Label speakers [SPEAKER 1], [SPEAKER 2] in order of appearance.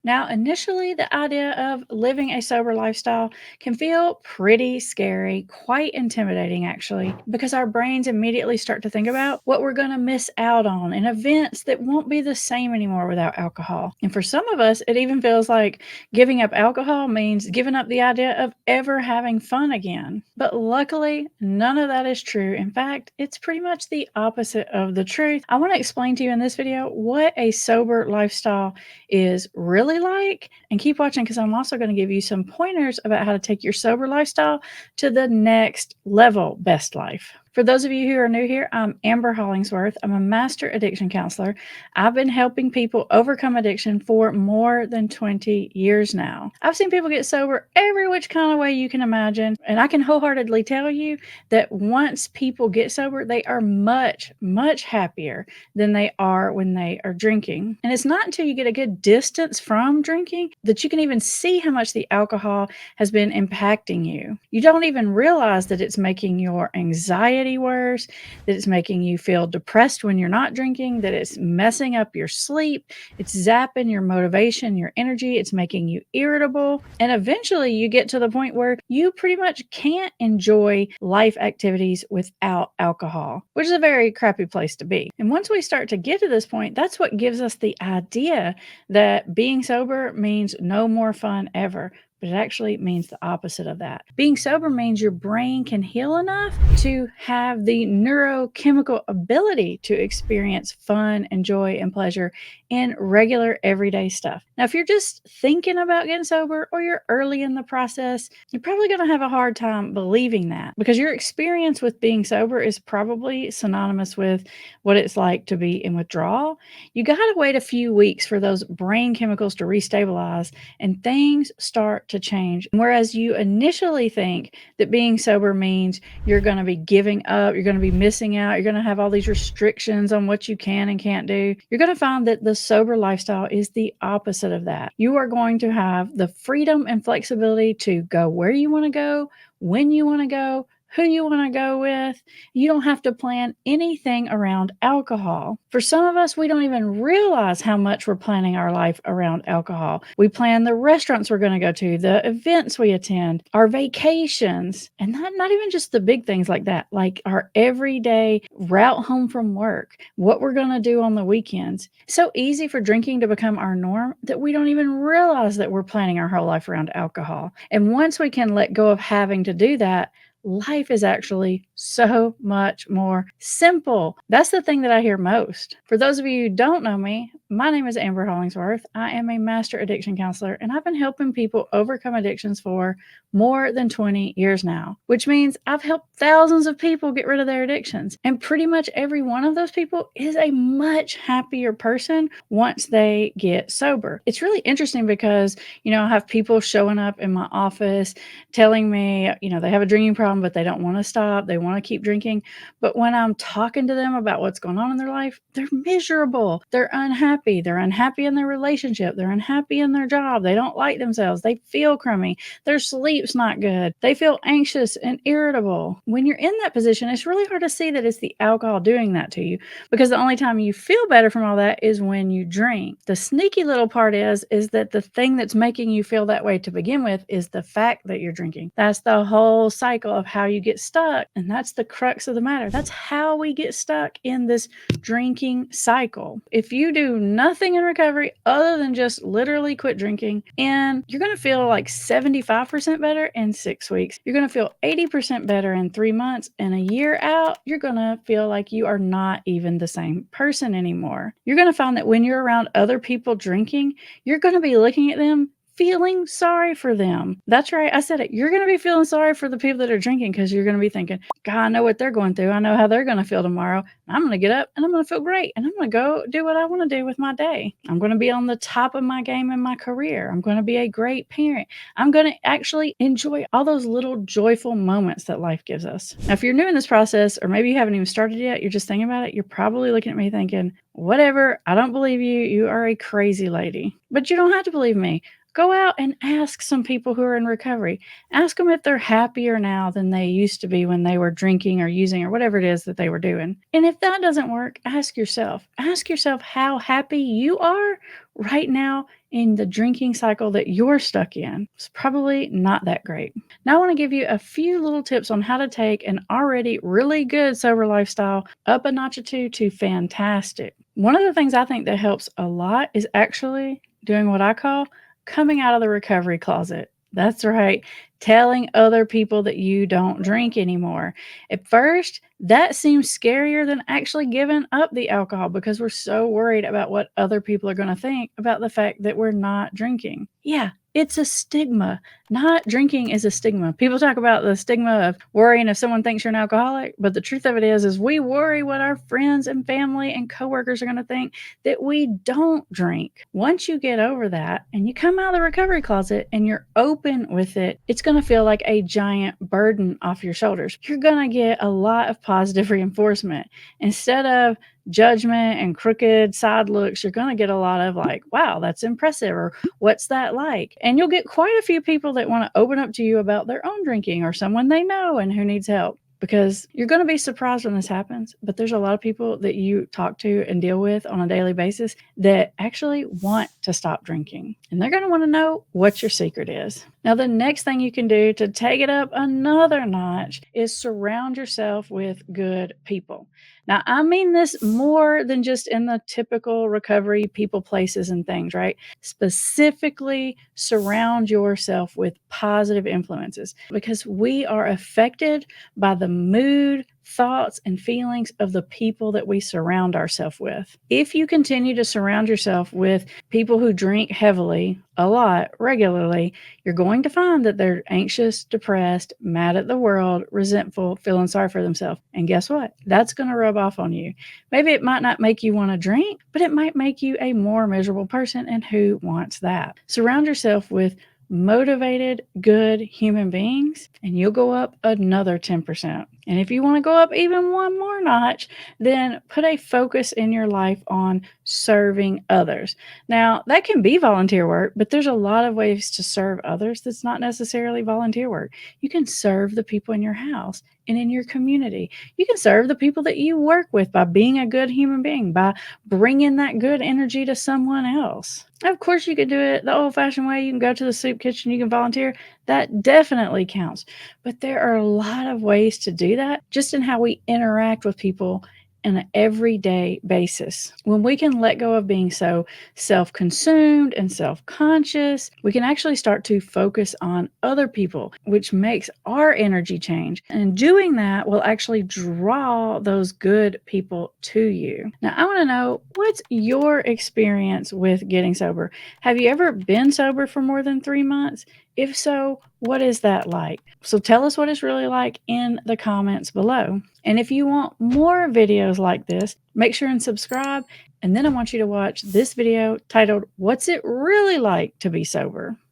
[SPEAKER 1] Now, initially, the idea of living a sober lifestyle can feel pretty scary, quite intimidating, actually, because our brains immediately start to think about what we're going to miss out on and events that won't be the same anymore without alcohol. And for some of us, it even feels like giving up alcohol means giving up the idea of ever having fun again. But luckily, none of that is true. In fact, it's pretty much the opposite of the truth. I want to explain to you in this video what a sober lifestyle is really like. And keep watching because I'm also going to give you some pointers about how to take your sober lifestyle to the next level best life. For those of you who are new here, I'm Amber Hollingsworth. I'm a master addiction counselor. I've been helping people overcome addiction for more than 20 years now. I've seen people get sober every which kind of way you can imagine. And I can wholeheartedly tell you that once people get sober, they are much, much happier than they are when they are drinking. And it's not until you get a good distance from drinking that you can even see how much the alcohol has been impacting you. You don't even realize that it's making your anxiety worse, that it's making you feel depressed when you're not drinking, that it's messing up your sleep, it's zapping your motivation, your energy, it's making you irritable. And eventually you get to the point where you pretty much can't enjoy life activities without alcohol, which is a very crappy place to be. And once we start to get to this point, that's what gives us the idea that being sober means no more fun ever. But it actually means the opposite of that. Being sober means your brain can heal enough to have the neurochemical ability to experience fun and joy and pleasure in regular everyday stuff. Now, if you're just thinking about getting sober or you're early in the process, you're probably going to have a hard time believing that because your experience with being sober is probably synonymous with what it's like to be in withdrawal. You got to wait a few weeks for those brain chemicals to restabilize and things start to change. Whereas you initially think that being sober means you're going to be giving up, you're going to be missing out, you're going to have all these restrictions on what you can and can't do, you're going to find that the sober lifestyle is the opposite of that. You are going to have the freedom and flexibility to go where you want to go, when you want to go, who you want to go with. You don't have to plan anything around alcohol. For some of us, we don't even realize how much we're planning our life around alcohol. We plan the restaurants we're going to go to, the events we attend, our vacations, and not even just the big things like that, like our everyday route home from work, what we're going to do on the weekends. It's so easy for drinking to become our norm that we don't even realize that we're planning our whole life around alcohol. And once we can let go of having to do that, life is actually so much more simple. That's the thing that I hear most. For those of you who don't know me, my name is Amber Hollingsworth. I am a master addiction counselor, and I've been helping people overcome addictions for more than 20 years now, which means I've helped thousands of people get rid of their addictions. And pretty much every one of those people is a much happier person once they get sober. It's really interesting because, I have people showing up in my office telling me, they have a drinking problem, but they don't want to stop. They want to keep drinking. But when I'm talking to them about what's going on in their life, they're miserable. They're unhappy. They're unhappy in their relationship. They're unhappy in their job. They don't like themselves. They feel crummy. Their sleep's not good. They feel anxious and irritable. When you're in that position, it's really hard to see that it's the alcohol doing that to you because the only time you feel better from all that is when you drink. The sneaky little part is that the thing that's making you feel that way to begin with is the fact that you're drinking. That's the whole cycle of how you get stuck. And that's the crux of the matter. That's how we get stuck in this drinking cycle. If you do nothing in recovery other than just literally quit drinking, and you're going to feel like 75% better in 6 weeks, you're going to feel 80% better in 3 months, and a year out, you're going to feel like you are not even the same person anymore. You're going to find that when you're around other people drinking, you're going to be looking at them feeling sorry for them. That's right. I said it. You're going to be feeling sorry for the people that are drinking because you're going to be thinking, God, I know what they're going through. I know how they're going to feel tomorrow. I'm going to get up and I'm going to feel great. And I'm going to go do what I want to do with my day. I'm going to be on the top of my game in my career. I'm going to be a great parent. I'm going to actually enjoy all those little joyful moments that life gives us. Now, if you're new in this process, or maybe you haven't even started yet, you're just thinking about it, you're probably looking at me thinking, whatever, I don't believe you. You are a crazy lady. But you don't have to believe me. Go out and ask some people who are in recovery. Ask them if they're happier now than they used to be when they were drinking or using or whatever it is that they were doing. And if that doesn't work, ask yourself. Ask yourself how happy you are right now in the drinking cycle that you're stuck in. It's probably not that great. Now, I want to give you a few little tips on how to take an already really good sober lifestyle up a notch or two to fantastic. One of the things I think that helps a lot is actually doing what I call coming out of the recovery closet. That's right. Telling other people that you don't drink anymore. At first, that seems scarier than actually giving up the alcohol because we're so worried about what other people are going to think about the fact that we're not drinking. Yeah, it's a stigma. Not drinking is a stigma. People talk about the stigma of worrying if someone thinks you're an alcoholic, but the truth of it is we worry what our friends and family and coworkers are going to think that we don't drink. Once you get over that and you come out of the recovery closet and you're open with it, it's going to feel like a giant burden off your shoulders. You're going to get a lot of positive reinforcement. Instead of judgment and crooked side looks, you're going to get a lot of like, wow, that's impressive, or what's that like? And you'll get quite a few people that want to open up to you about their own drinking or someone they know and who needs help. Because you're going to be surprised when this happens, but there's a lot of people that you talk to and deal with on a daily basis that actually want to stop drinking. And they're going to want to know what your secret is. Now, the next thing you can do to take it up another notch is surround yourself with good people. Now, I mean this more than just in the typical recovery people, places, and things, right? Specifically, surround yourself with positive influences because we are affected by the mood, thoughts, and feelings of the people that we surround ourselves with. If you continue to surround yourself with people who drink heavily, a lot, regularly, you're going to find that they're anxious, depressed, mad at the world, resentful, feeling sorry for themselves. And guess what? That's going to rub off on you. Maybe it might not make you want to drink, but it might make you a more miserable person. And who wants that? Surround yourself with motivated, good human beings, and you'll go up another 10%. And if you want to go up even one more notch, then put a focus in your life on serving others. Now, that can be volunteer work, but there's a lot of ways to serve others that's not necessarily volunteer work. You can serve the people in your house and in your community. You can serve the people that you work with by being a good human being, by bringing that good energy to someone else. Of course, you can do it the old fashioned way. You can go to the soup kitchen, you can volunteer. That definitely counts. But there are a lot of ways to do that just in how we interact with people on an everyday basis. When we can let go of being so self consumed and self conscious, we can actually start to focus on other people, which makes our energy change. And doing that will actually draw those good people to you. Now, I want to know, what's your experience with getting sober? Have you ever been sober for more than 3 months? If so, what is that like? So tell us what it's really like in the comments below. And if you want more videos like this, make sure and subscribe. And then I want you to watch this video titled, "What's It Really Like to Be Sober?"